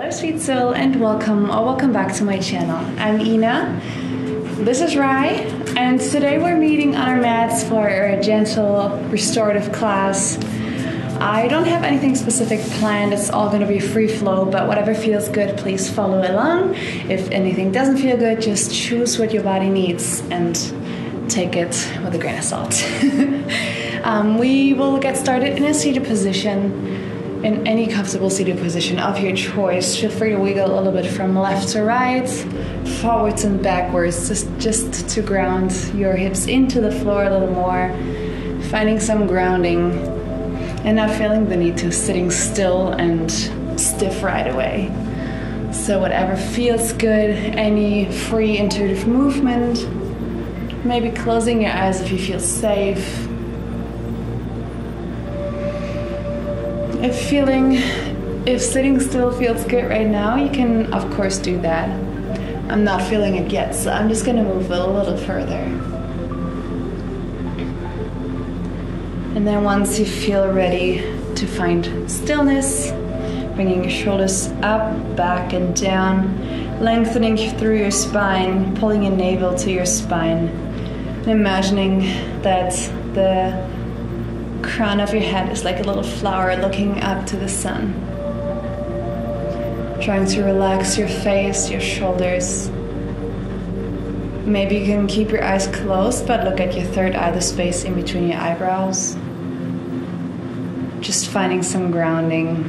Hello sweet soul and welcome back to my channel. I'm Ina, this is Rai, and today we're meeting on our mats for a gentle restorative class. I don't have anything specific planned, it's all going to be free flow, but whatever feels good, please follow along. If anything doesn't feel good, just choose what your body needs and take it with a grain of salt. We will get started in a seated position. In any comfortable seated position of your choice, feel free to wiggle a little bit from left to right, forwards and backwards, just to ground your hips into the floor a little more, finding some grounding and not feeling the need to sitting still and stiff right away. So whatever feels good, any free intuitive movement, maybe closing your eyes if you feel safe. If sitting still feels good right now, you can of course do that. I'm not feeling it yet, so I'm just gonna move a little further. And then once you feel ready to find stillness, bringing your shoulders up, back and down, lengthening through your spine, pulling your navel to your spine, and imagining that the crown of your head is like a little flower looking up to the sun. Trying to relax your face, your shoulders. Maybe you can keep your eyes closed, but look at your third eye, the space in between your eyebrows. Just finding some grounding,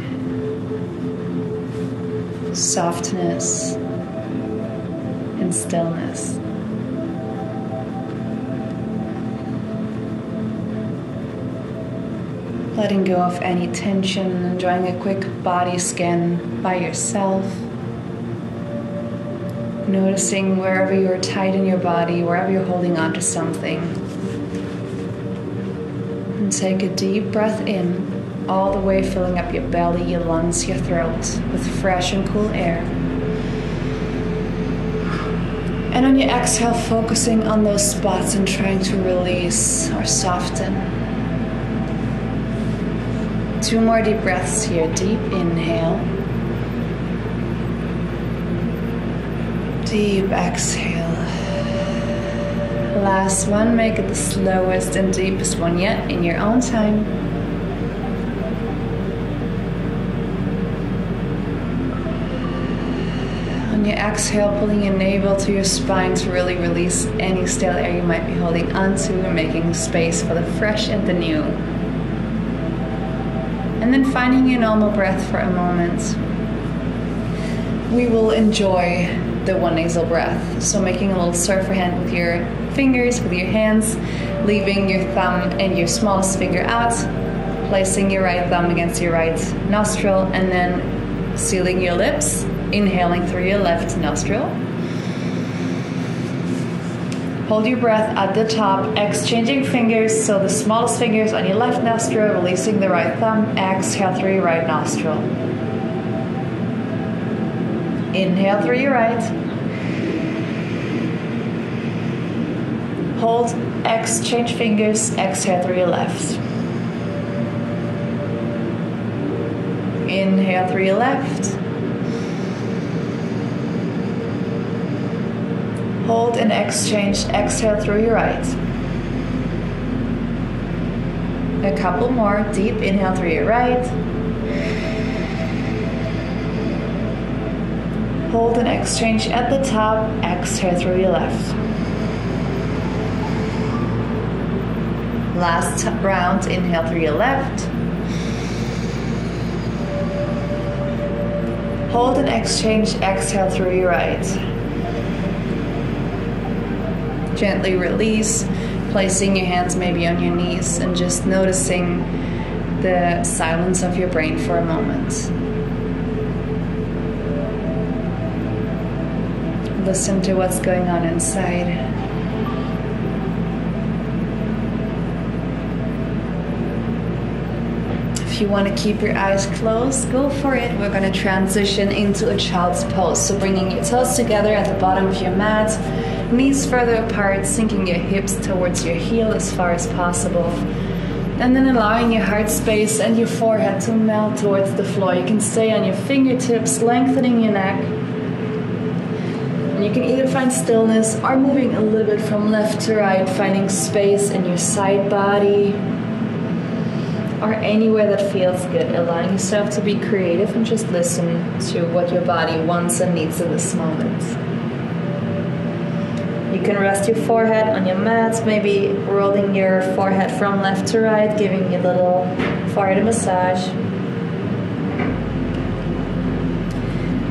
softness, and stillness. Letting go of any tension, enjoying a quick body scan by yourself. Noticing wherever you're tight in your body, wherever you're holding on to something. And take a deep breath in, all the way filling up your belly, your lungs, your throat with fresh and cool air. And on your exhale, focusing on those spots and trying to release or soften. 2 more deep breaths here. Deep inhale. Deep exhale. Last one. Make it the slowest and deepest one yet in your own time. On your exhale, pulling your navel to your spine to really release any stale air you might be holding onto and making space for the fresh and the new. And then finding your normal breath for a moment. We will enjoy the one nasal breath. So making a little surfer hand with your fingers, with your hands, leaving your thumb and your smallest finger out, placing your right thumb against your right nostril, and then sealing your lips, inhaling through your left nostril. Hold your breath at the top, exchanging fingers, so the smallest fingers on your left nostril, releasing the right thumb, exhale through your right nostril. Inhale through your right. Hold, exchange fingers, exhale through your left. Inhale through your left. Hold and exchange, exhale through your right. A couple more, deep inhale through your right. Hold and exchange at the top, exhale through your left. Last round, inhale through your left. Hold and exchange, exhale through your right. Gently release, placing your hands maybe on your knees and just noticing the silence of your brain for a moment. Listen to what's going on inside. If you want to keep your eyes closed, go for it. We're going to transition into a child's pose. So bringing your toes together at the bottom of your mat, knees further apart, sinking your hips towards your heel as far as possible. And then allowing your heart space and your forehead to melt towards the floor. You can stay on your fingertips, lengthening your neck. And you can either find stillness or moving a little bit from left to right, finding space in your side body or anywhere that feels good, allowing yourself to be creative and just listen to what your body wants and needs in this moment. You can rest your forehead on your mat, maybe rolling your forehead from left to right, giving you a little forehead massage.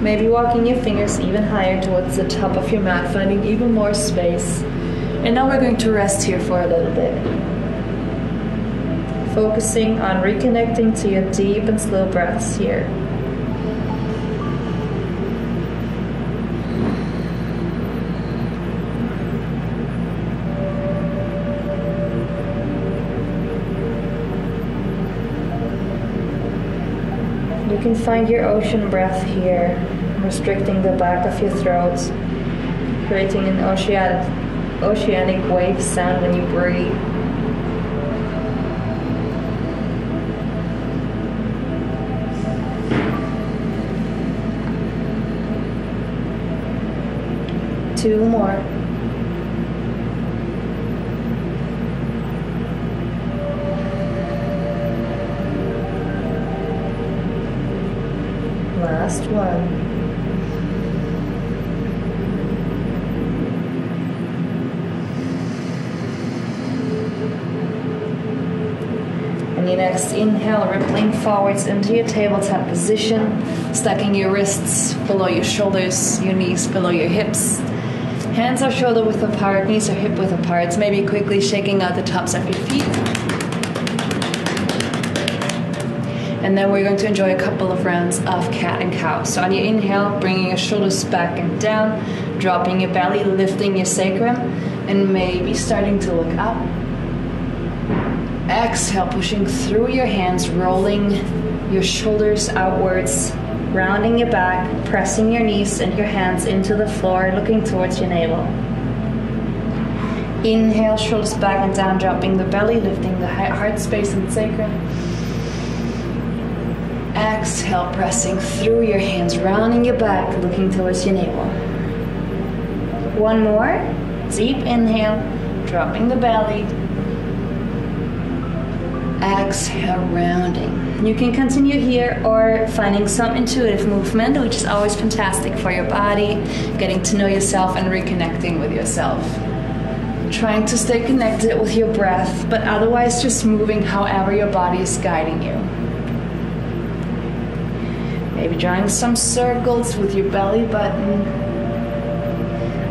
Maybe walking your fingers even higher towards the top of your mat, finding even more space. And now we're going to rest here for a little bit. Focusing on reconnecting to your deep and slow breaths here. You can find your ocean breath here, restricting the back of your throat, creating an oceanic wave sound when you breathe. Two more. Last one. And your next inhale, rippling forwards into your tabletop position, stacking your wrists below your shoulders, your knees below your hips. Hands are shoulder width apart, knees are hip width apart. Maybe quickly shaking out the tops of your feet. And then we're going to enjoy a couple of rounds of cat and cow. So on your inhale, bringing your shoulders back and down, dropping your belly, lifting your sacrum, and maybe starting to look up. Exhale, pushing through your hands, rolling your shoulders outwards, rounding your back, pressing your knees and your hands into the floor, looking towards your navel. Inhale, shoulders back and down, dropping the belly, lifting the heart space and sacrum. Exhale, pressing through your hands, rounding your back, looking towards your navel. One more. Deep inhale, dropping the belly. Exhale, rounding. You can continue here or finding some intuitive movement, which is always fantastic for your body, getting to know yourself and reconnecting with yourself. Trying to stay connected with your breath, but otherwise just moving however your body is guiding you. Maybe drawing some circles with your belly button.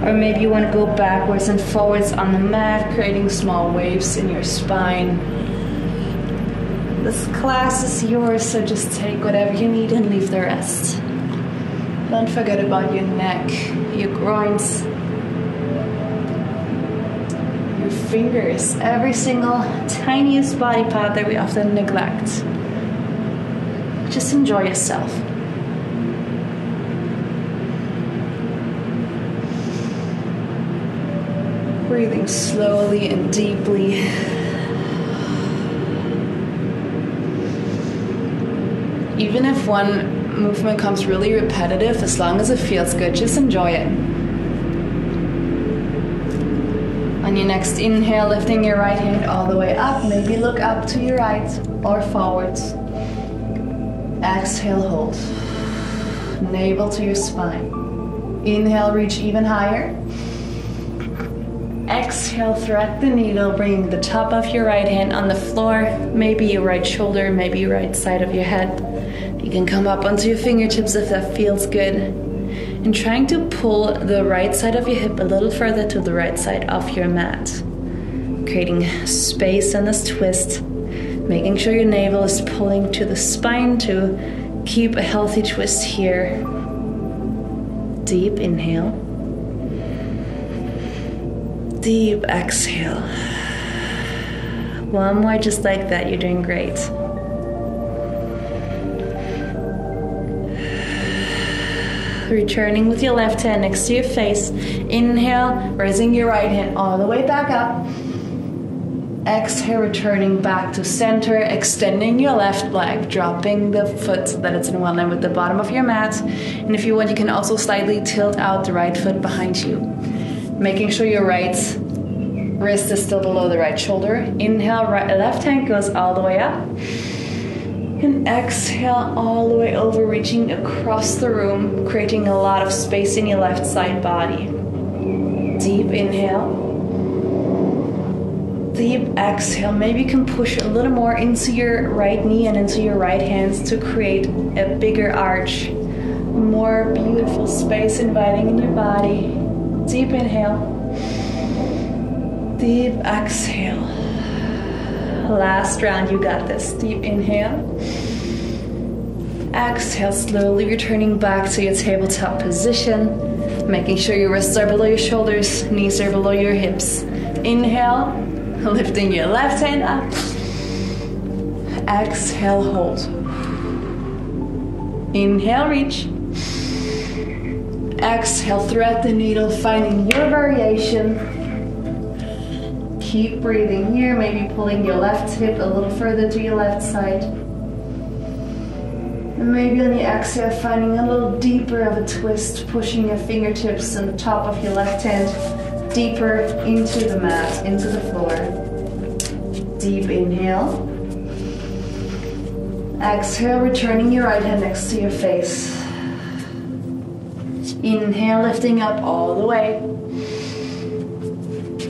Or maybe you want to go backwards and forwards on the mat, creating small waves in your spine. This class is yours, so just take whatever you need and leave the rest. Don't forget about your neck, your groins, your fingers, every single tiniest body part that we often neglect. Just enjoy yourself. Breathing slowly and deeply. Even if one movement comes really repetitive, as long as it feels good, just enjoy it. On your next inhale, lifting your right hand all the way up, maybe look up to your right or forwards. Exhale, hold. Navel to your spine. Inhale, reach even higher. Exhale, thread the needle, bringing the top of your right hand on the floor, maybe your right shoulder, maybe your right side of your head. You can come up onto your fingertips if that feels good. And trying to pull the right side of your hip a little further to the right side of your mat. Creating space in this twist, making sure your navel is pulling to the spine to keep a healthy twist here. Deep inhale. Deep exhale. One more just like that, you're doing great. Returning with your left hand next to your face. Inhale, raising your right hand all the way back up. Exhale, returning back to center, extending your left leg, dropping the foot so that it's in one line with the bottom of your mat. And if you want, you can also slightly tilt out the right foot behind you, making sure your right wrist is still below the right shoulder. Inhale, left hand goes all the way up. And exhale all the way over, reaching across the room, creating a lot of space in your left side body. Deep inhale. Deep exhale. Maybe you can push a little more into your right knee and into your right hands to create a bigger arch. More beautiful space inviting in your body. Deep inhale. Deep exhale. Last round, you got this. Deep inhale. Exhale, slowly returning back to your tabletop position, making sure your wrists are below your shoulders, knees are below your hips. Inhale, lifting your left hand up. Exhale, hold. Inhale, reach. Exhale, thread the needle, finding your variation. Keep breathing here, maybe pulling your left hip a little further to your left side. And maybe on the exhale, finding a little deeper of a twist, pushing your fingertips and the top of your left hand deeper into the mat, into the floor. Deep inhale. Exhale, returning your right hand next to your face. Inhale, lifting up all the way.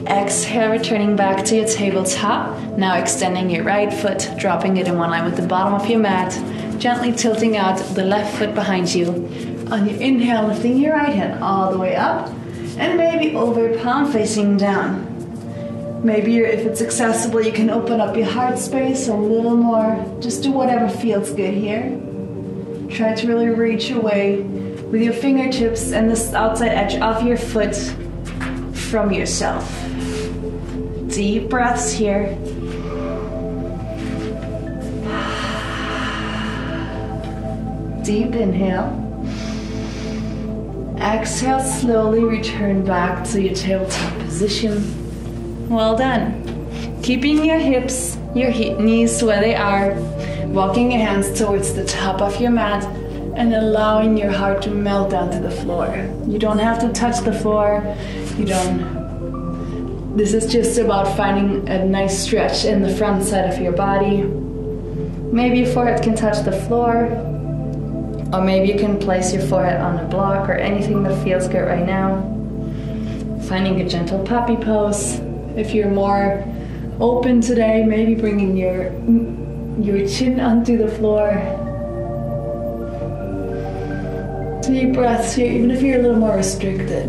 Exhale, returning back to your tabletop. Now extending your right foot, dropping it in one line with the bottom of your mat. Gently tilting out the left foot behind you. On your inhale, lifting your right hand all the way up. And maybe over, palm facing down. Maybe if it's accessible, you can open up your heart space a little more. Just do whatever feels good here. Try to really reach away with your fingertips and the outside edge of your foot from yourself. Deep breaths here. Deep inhale. Exhale, slowly return back to your tabletop position. Well done. Keeping your hips, your knees where they are, walking your hands towards the top of your mat, and allowing your heart to melt down to the floor. You don't have to touch the floor. This is just about finding a nice stretch in the front side of your body. Maybe your forehead can touch the floor, or maybe you can place your forehead on a block or anything that feels good right now. Finding a gentle puppy pose. If you're more open today, maybe bringing your chin onto the floor. Deep breaths here, even if you're a little more restricted.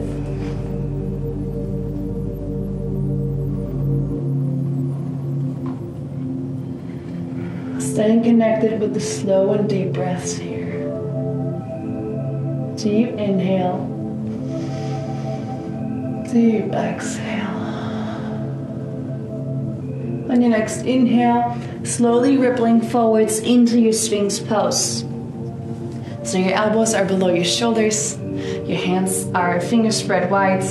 Staying connected with the slow and deep breaths here. Deep inhale. Deep exhale. On your next inhale, slowly rippling forwards into your Sphinx pose. So your elbows are below your shoulders, your hands are fingers spread wide,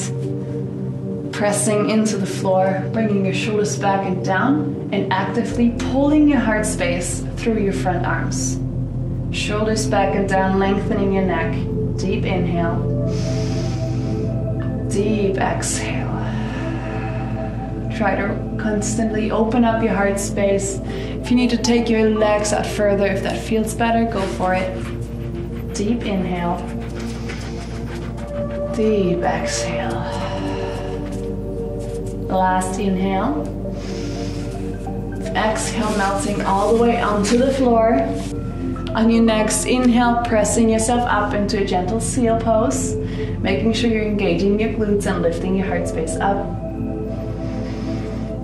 pressing into the floor, bringing your shoulders back and down, and actively pulling your heart space through your front arms. Shoulders back and down, lengthening your neck. Deep inhale. Deep exhale. Try to constantly open up your heart space. If you need to take your legs out further, if that feels better, go for it. Deep inhale. Deep exhale. Last inhale. Exhale, melting all the way onto the floor. On your next inhale, pressing yourself up into a gentle seal pose, making sure you're engaging your glutes and lifting your heart space up.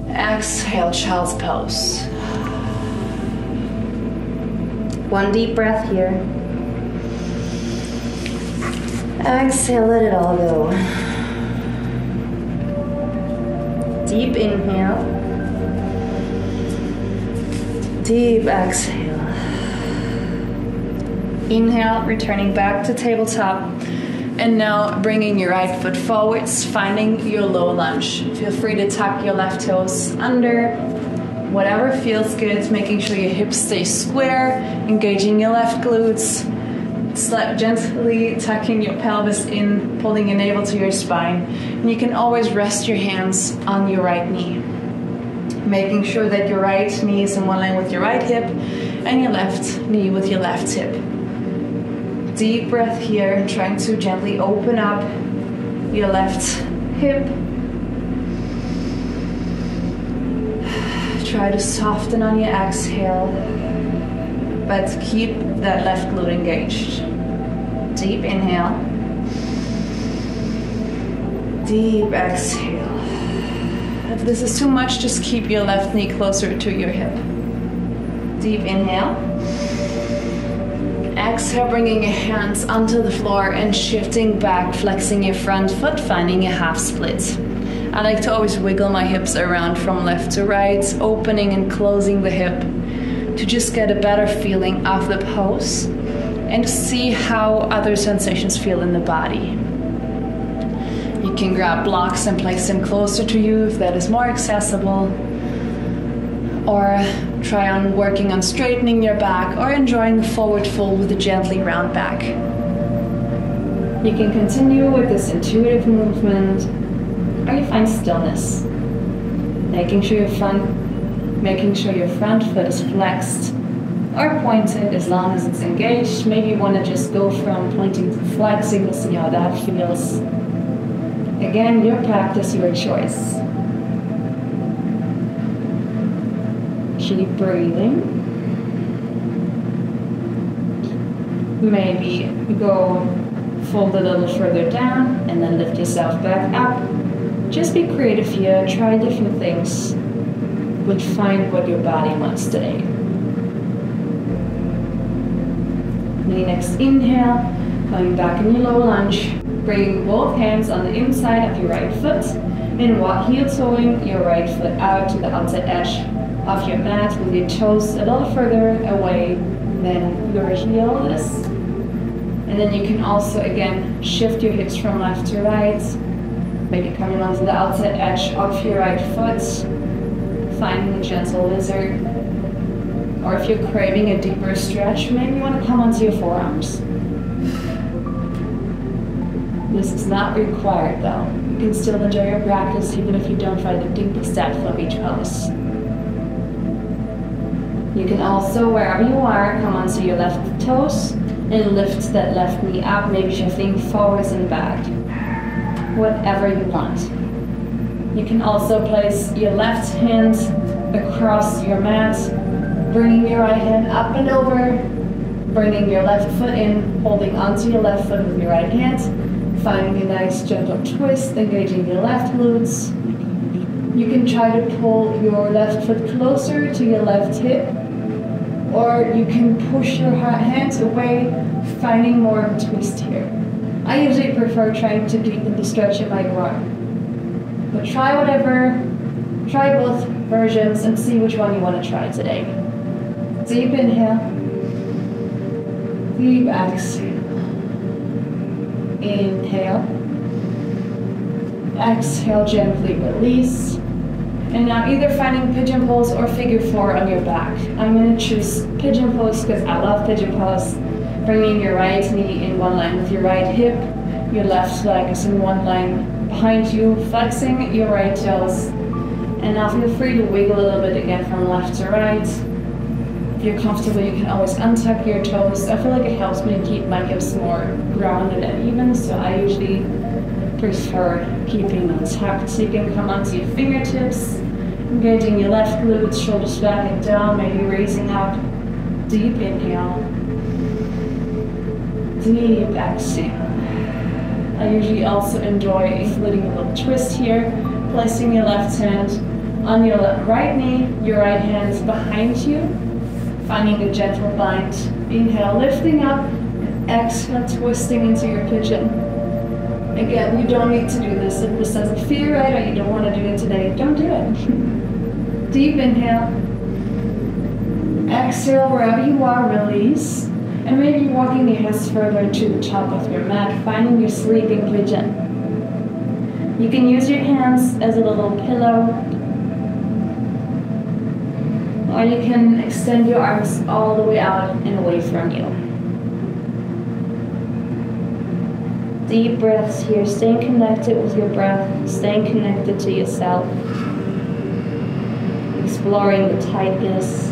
Exhale, child's pose. One deep breath here. Exhale, let it all go. Deep inhale. Deep exhale. Inhale, returning back to tabletop. And now bringing your right foot forwards, finding your low lunge. Feel free to tuck your left toes under, whatever feels good, making sure your hips stay square, engaging your left glutes, gently tucking your pelvis in, pulling your navel to your spine. And you can always rest your hands on your right knee, making sure that your right knee is in one line with your right hip and your left knee with your left hip. Deep breath here, trying to gently open up your left hip. Try to soften on your exhale, but keep that left glute engaged. Deep inhale. Deep exhale. If this is too much, just keep your left knee closer to your hip. Deep inhale. Exhale, bringing your hands onto the floor and shifting back, flexing your front foot, finding a half split. I like to always wiggle my hips around from left to right, opening and closing the hip to just get a better feeling of the pose and see how other sensations feel in the body. You can grab blocks and place them closer to you if that is more accessible, or try on working on straightening your back or enjoying the forward fold with a gently round back. You can continue with this intuitive movement, or you find stillness, making sure your front foot is flexed or pointed as long as it's engaged. Maybe you want to just go from pointing to flexing to see how that feels. Again, your practice, your choice. Keep breathing. Maybe go fold a little further down and then lift yourself back up. Just be creative here, try different things, but find what your body wants today. The next inhale, coming back in your low lunge, bringing both hands on the inside of your right foot, and heel toeing your right foot out to the outside edge of your mat with your toes a little further away than your heel is. And then you can also, again, shift your hips from left to right, maybe coming onto the outside edge of your right foot, finding a gentle lizard. Or if you're craving a deeper stretch, maybe you want to come onto your forearms. This is not required though. You can still enjoy your practice even if you don't find the deepest depth of each pose. You can also, wherever you are, come onto your left toes and lift that left knee up, maybe shifting forwards and back. Whatever you want. You can also place your left hand across your mat, bringing your right hand up and over, bringing your left foot in, holding onto your left foot with your right hand, finding a nice gentle twist, engaging your left glutes. You can try to pull your left foot closer to your left hip, or you can push your hands away, finding more of a twist here. I usually prefer trying to deepen the stretch in my groin. But try both versions and see which one you want to try today. Deep inhale, deep exhale. Inhale, exhale, gently release. And now either finding pigeon pose or figure four on your back. I'm going to choose pigeon pose because I love pigeon pose. Bringing your right knee in one line with your right hip, your left leg is in one line behind you, flexing your right toes. And now feel free to wiggle a little bit again from left to right. If you're comfortable, you can always untuck your toes. I feel like it helps me keep my hips more grounded and even, so I usually prefer keeping them tucked. So you can come onto your fingertips, engaging your left glutes, shoulders back and down, maybe raising up. Deep inhale, deep exhale. I usually also enjoy including a little twist here, placing your left hand on your right knee, your right hand behind you, finding a gentle bind. Inhale, lifting up, exhale, twisting into your pigeon. Again, you don't need to do this. If this doesn't feel right or you don't want to do it today, don't do it. Deep inhale, exhale, wherever you are, release. And maybe walking your hands further to the top of your mat, finding your sleeping pigeon. You can use your hands as a little pillow. Or you can extend your arms all the way out and away from you. Deep breaths here, staying connected with your breath, staying connected to yourself. Exploring the tightness.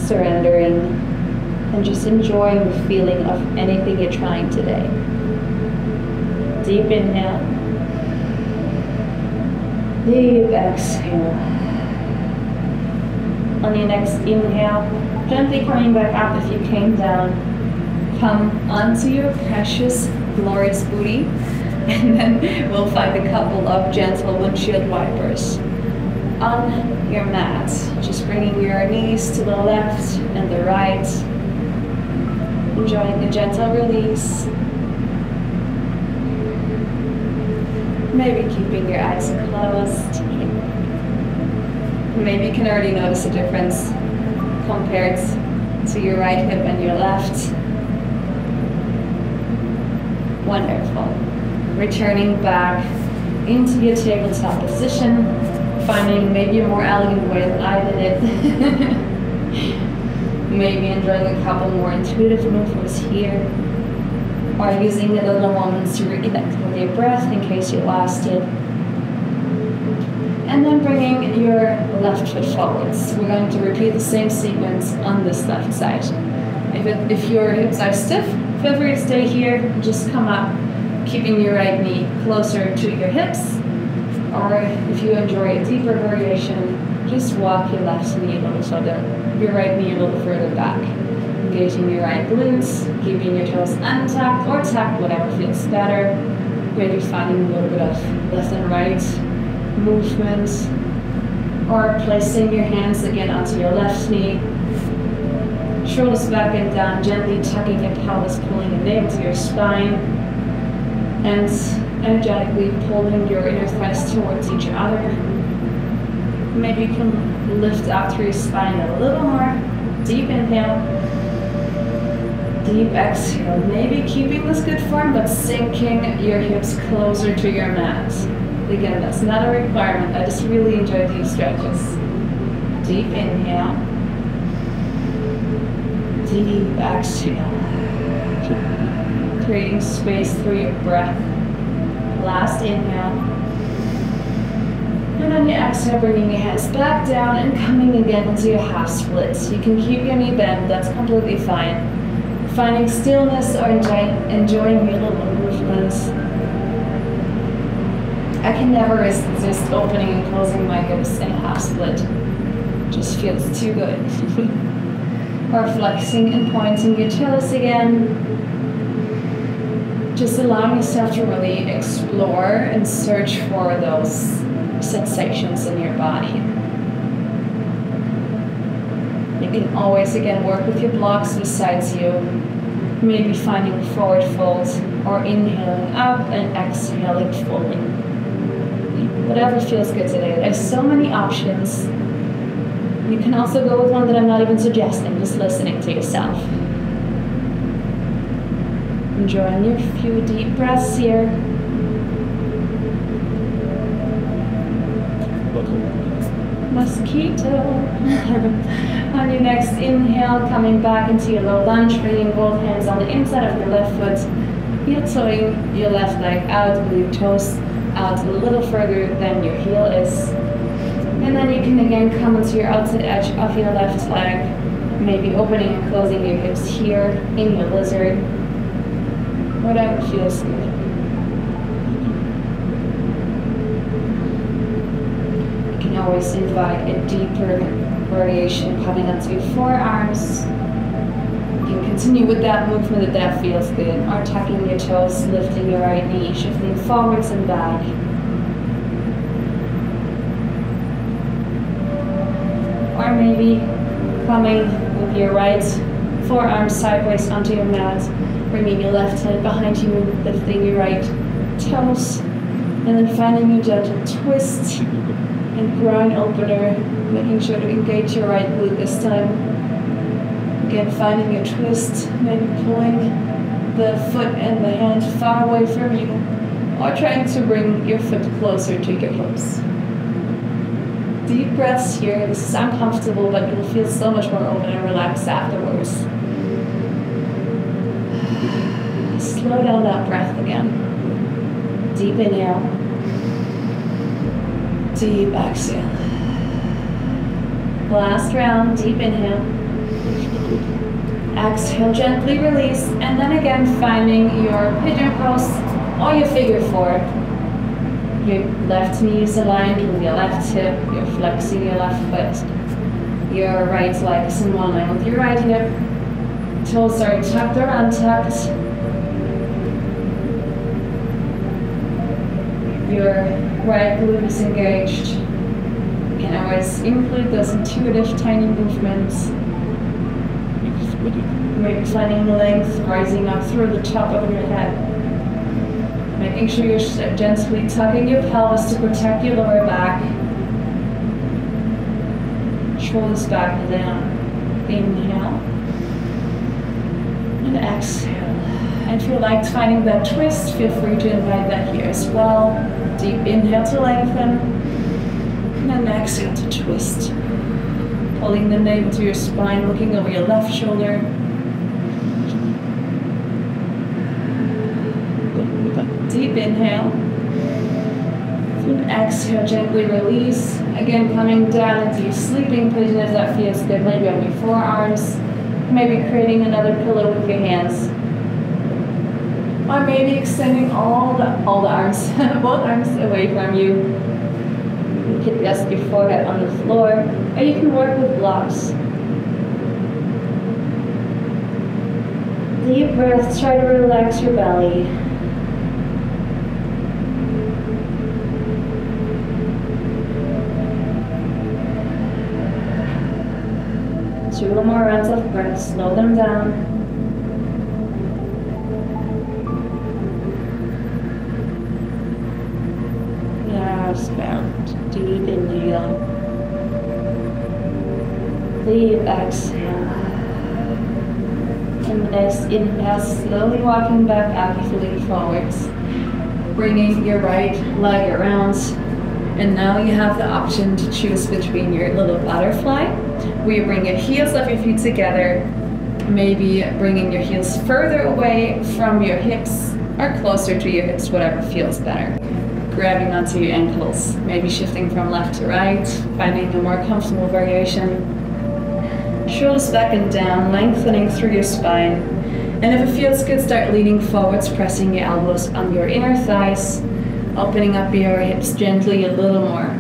Surrendering. And just enjoying the feeling of anything you're trying today. Deep inhale. Deep exhale. On your next inhale, gently coming back up if you came down. Come onto your precious, glorious booty. And then we'll find a couple of gentle windshield wipers. On your mat, just bringing your knees to the left and the right. Enjoying a gentle release. Maybe keeping your eyes closed. Maybe you can already notice a difference compared to your right hip and your left. Wonderful. Returning back into your tabletop position, finding maybe a more elegant way than I did it. Maybe enjoying a couple more intuitive movements here, or using the little moments to reconnect with your breath in case you lost it. And then bringing your left foot forwards. We're going to repeat the same sequence on this left side. If your hips are stiff, feel free to stay here, just come up, keeping your right knee closer to your hips. Or if you enjoy a deeper variation, just walk your left knee a little further, your right knee a little further back. Engaging your right glutes, keeping your toes untucked or tucked, whatever feels better. Maybe finding a little bit of left and right movement. Or placing your hands again onto your left knee. Shoulders back and down, gently tucking your pelvis, pulling your navel to your spine. And energetically pulling your inner thighs towards each other. Maybe you can lift out through your spine a little more. Deep inhale. Deep exhale. Maybe keeping this good form, but sinking your hips closer to your mat. Again, that's not a requirement. I just really enjoy these stretches. Deep inhale. Deep exhale. Creating space through your breath. Last inhale. And on your exhale, bringing your hands back down and coming again into your half splits. You can keep your knee bent, that's completely fine. Finding stillness or enjoying your little movements. I can never resist opening and closing my hips in a half split. Just feels too good. Or flexing and pointing your toes again. Just allowing yourself to really explore and search for those sensations in your body. You can always again work with your blocks besides you. Maybe finding forward fold or inhaling up and exhaling fully. Whatever feels good today. There's so many options. You can also go with one that I'm not even suggesting, just listening to yourself. Enjoying your few deep breaths here. Mosquito. On your next inhale, coming back into your low lunge, bringing both hands on the inside of your left foot, heel-toeing your left leg out with your toes out a little further than your heel is. And then you can again come into your outside edge of your left leg, maybe opening and closing your hips here in your lizard. Whatever feels good. You can always invite a deeper variation coming onto your forearms. You can continue with that movement if that feels good, or tucking your toes, lifting your right knee, shifting forwards and back. Or maybe coming with your right forearm sideways onto your mat, bringing your left hand behind you, lifting your right toes, and then finding your gentle twist and groin opener, making sure to engage your right glute this time. Again, finding your twist, maybe pulling the foot and the hand far away from you, or trying to bring your foot closer to your hips. Deep breaths here. This is uncomfortable, but you'll feel so much more open and relaxed afterwards. Slow down that breath again. Deep inhale. Deep exhale. Last round, deep inhale. Exhale, gently release, and then again finding your pigeon pose or your figure four. Your left knee is aligned with your left hip, you're flexing your left foot. Your right leg is in one line with your right hip. Toes are tucked or untucked. Your right glute is engaged. You can always include those intuitive tiny movements. Maybe finding length rising up through the top of your head. Making sure you're gently tucking your pelvis to protect your lower back. Shoulders back and down. Inhale. And exhale. And if you like finding that twist, feel free to invite that here as well. Deep inhale to lengthen. And then exhale to twist. Pulling the navel to your spine, looking over your left shoulder. Deep inhale. And exhale, gently release. Again, coming down into your sleeping position if that feels good. Maybe on your forearms. Maybe creating another pillow with your hands. Or maybe extending all the arms, both arms away from you. You can rest your forehead on the floor, or you can work with blocks. Deep breath, try to relax your belly. Two more rounds of breath, slow them down. Bound. Deep inhale. Deep exhale. And as inhale, slowly walking back up, feeling forwards. Bringing your right leg around. And now you have the option to choose between your little butterfly, where you bring your heels of your feet together, maybe bringing your heels further away from your hips or closer to your hips, whatever feels better. Grabbing onto your ankles, maybe shifting from left to right, finding a more comfortable variation. Shoulders back and down, lengthening through your spine. And if it feels good, start leaning forwards, pressing your elbows on your inner thighs, opening up your hips gently a little more.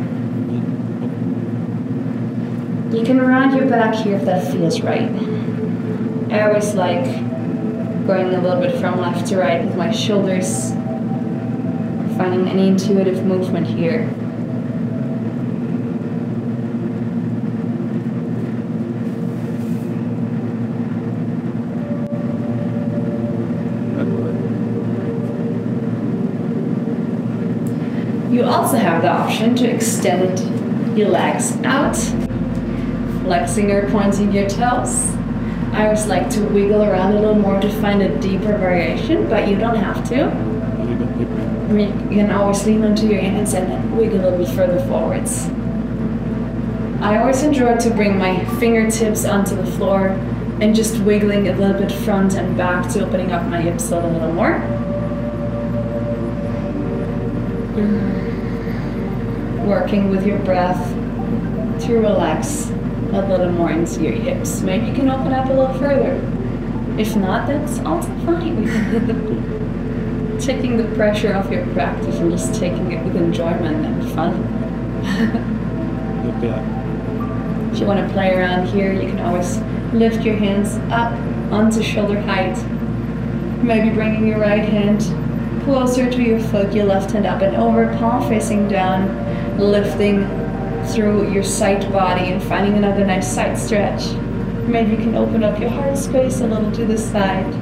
You can round your back here if that feels right. I always like going a little bit from left to right with my shoulders. Finding any intuitive movement here. You also have the option to extend your legs out, flexing or pointing your toes. I always like to wiggle around a little more to find a deeper variation, but you don't have to. You can always lean onto your hands and then wiggle a little bit further forwards. I always enjoy to bring my fingertips onto the floor and just wiggling a little bit front and back to opening up my hips a little more. Working with your breath to relax a little more into your hips. Maybe you can open up a little further. If not, that's also fine. Taking the pressure off your practice and just taking it with enjoyment and fun. If you want to play around here, you can always lift your hands up onto shoulder height. Maybe bringing your right hand closer to your foot, your left hand up and over, palm facing down, lifting through your side body and finding another nice side stretch. Maybe you can open up your heart space a little to the side.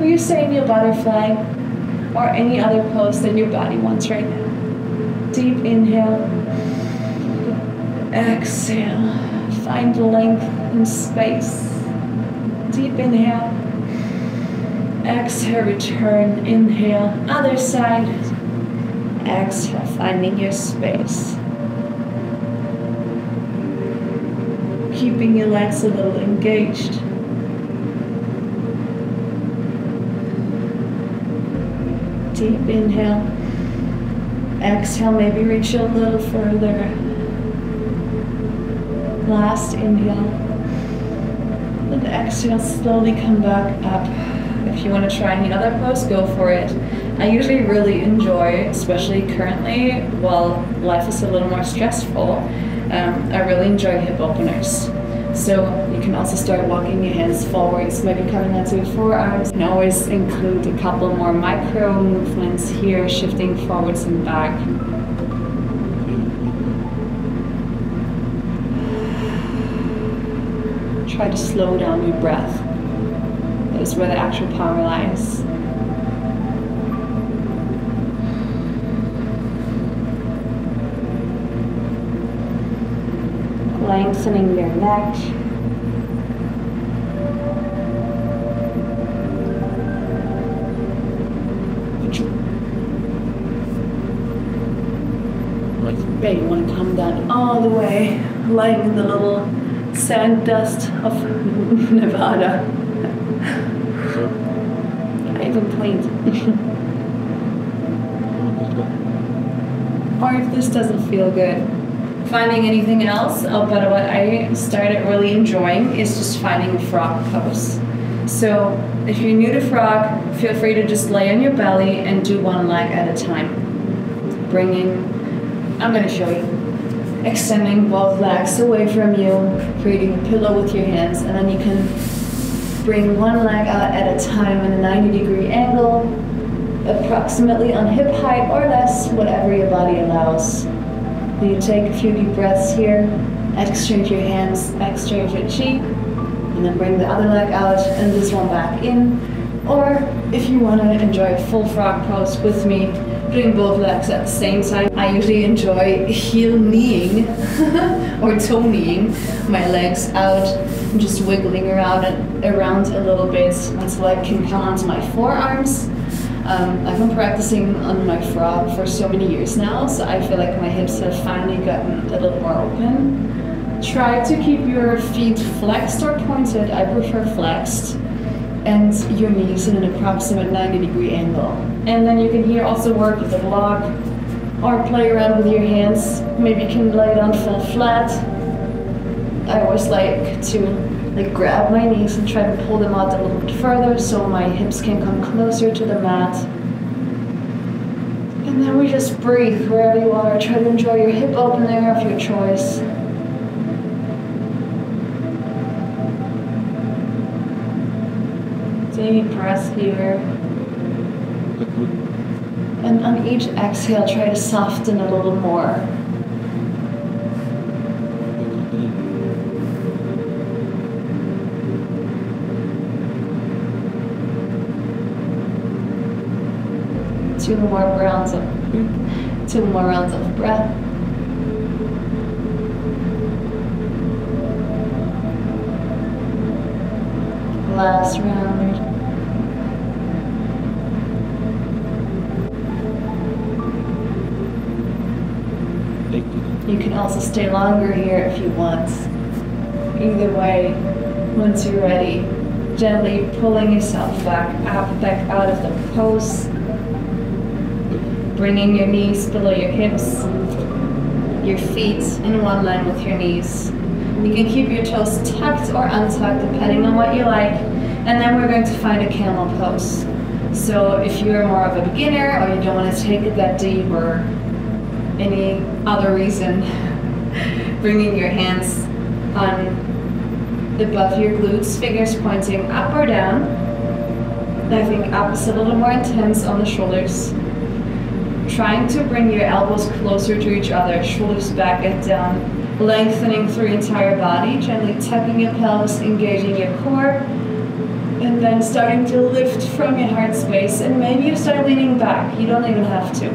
Or you stay in your butterfly or any other pose that your body wants right now. Deep inhale. Exhale. Find length and space. Deep inhale. Exhale, return. Inhale. Other side. Exhale, finding your space. keeping your legs a little engaged. Deep inhale. Exhale, maybe reach a little further. Last inhale. And exhale, slowly come back up. If you want to try any other pose, go for it. I usually really enjoy, especially currently, while life is a little more stressful, I really enjoy hip openers. So you can also start walking your hands forwards, maybe coming onto your forearms. You can always include a couple more micro movements here, shifting forwards and back. Try to slow down your breath. That is where the actual power lies. Lengthening your neck. Great, you want to come down all the way, lying in the little sand dust of Nevada. I even cleaned. Or if this doesn't feel good, finding anything else. But what I started really enjoying is just finding a frog pose. So if you're new to frog, feel free to just lay on your belly and do one leg at a time. I'm going to show you. Extending both legs away from you, creating a pillow with your hands, and then you can bring one leg out at a time in a 90-degree angle, approximately on hip height or less, whatever your body allows. You take a few deep breaths here, exchange your hands, exchange your chi, and then bring the other leg out and this one back in. Or if you want to enjoy a full frog pose with me, doing both legs at the same time, I usually enjoy heel kneeing or toe kneeing my legs out and just wiggling around a little bit until I can come onto my forearms. I've been practicing on my frog for so many years now, so I feel like my hips have finally gotten a little more open. Try to keep your feet flexed or pointed, I prefer flexed, and your knees in an approximate 90-degree angle. And then you can here also work with a block or play around with your hands. Maybe you can lay down full flat. I always like to grab my knees and try to pull them out a little bit further so my hips can come closer to the mat. And then we just breathe wherever you are. Try to enjoy your hip opener of your choice. Deep breath here. And on each exhale, try to soften a little more. Two more rounds of breath. Last round. You can also stay longer here if you want. Either way, once you're ready, gently pulling yourself back out of the pose. Bringing your knees below your hips, your feet in one line with your knees. You can keep your toes tucked or untucked depending on what you like. And then we're going to find a camel pose. So if you're more of a beginner or you don't want to take it that deep or any other reason, bringing your hands on above your glutes, fingers pointing up or down. I think up is a little more intense on the shoulders. Trying to bring your elbows closer to each other, shoulders back and down, lengthening through your entire body, gently tucking your pelvis, engaging your core, and then starting to lift from your heart space. And maybe you start leaning back, you don't even have to.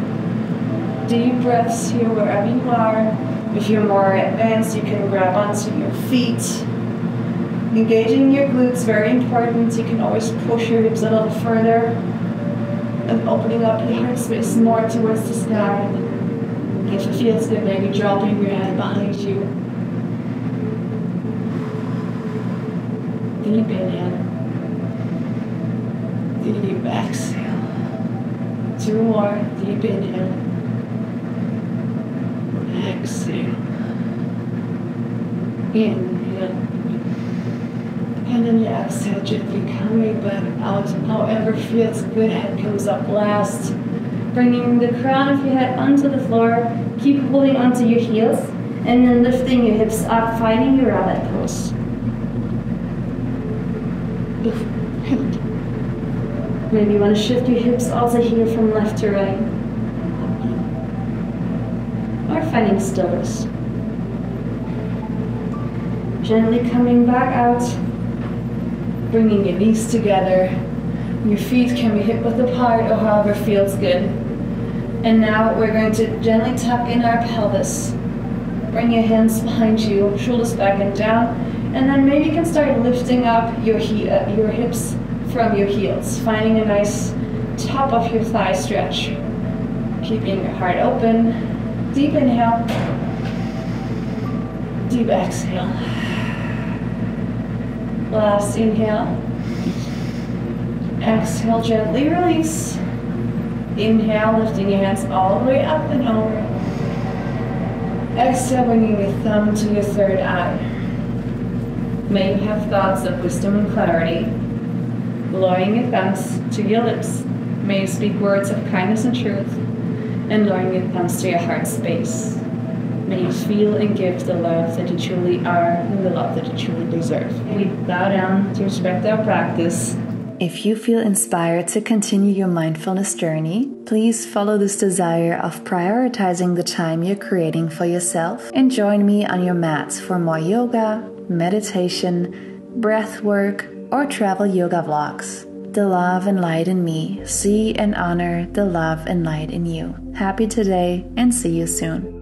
Deep breaths here wherever you are. If you're more advanced, you can grab onto your feet. Engaging your glutes, very important. You can always push your hips a little further. And opening up your heart space more towards the sky. If it feels good, maybe dropping your head behind you. Deep inhale. Deep exhale. 2 more. Deep inhale. Exhale. Inhale. And then you exhale, gently coming back out. However feels good. Head comes up last. Bringing the crown of your head onto the floor. Keep holding onto your heels. And then lifting your hips up, finding your rabbit pose. Maybe you want to shift your hips also here from left to right. Or finding stillness. Gently coming back out. Bringing your knees together. Your feet can be hip width apart or however feels good. And now we're going to gently tuck in our pelvis. Bring your hands behind you, shoulders back and down. And then maybe you can start lifting up your hips from your heels, finding a nice top of your thigh stretch. Keeping your heart open. Deep inhale. Deep exhale. Last inhale. Exhale, gently release. Inhale, lifting your hands all the way up and over. Exhale, bringing your thumb to your third eye. May you have thoughts of wisdom and clarity. Lowering your thumbs to your lips. May you speak words of kindness and truth. And lowering your thumbs to your heart space. May you feel and give the love that you truly are and the love that you truly deserve. We bow down to respect our practice. If you feel inspired to continue your mindfulness journey, please follow this desire of prioritizing the time you're creating for yourself and join me on your mats for more yoga, meditation, breath work, or travel yoga vlogs. The love and light in me, see and honor the love and light in you. Happy today and see you soon.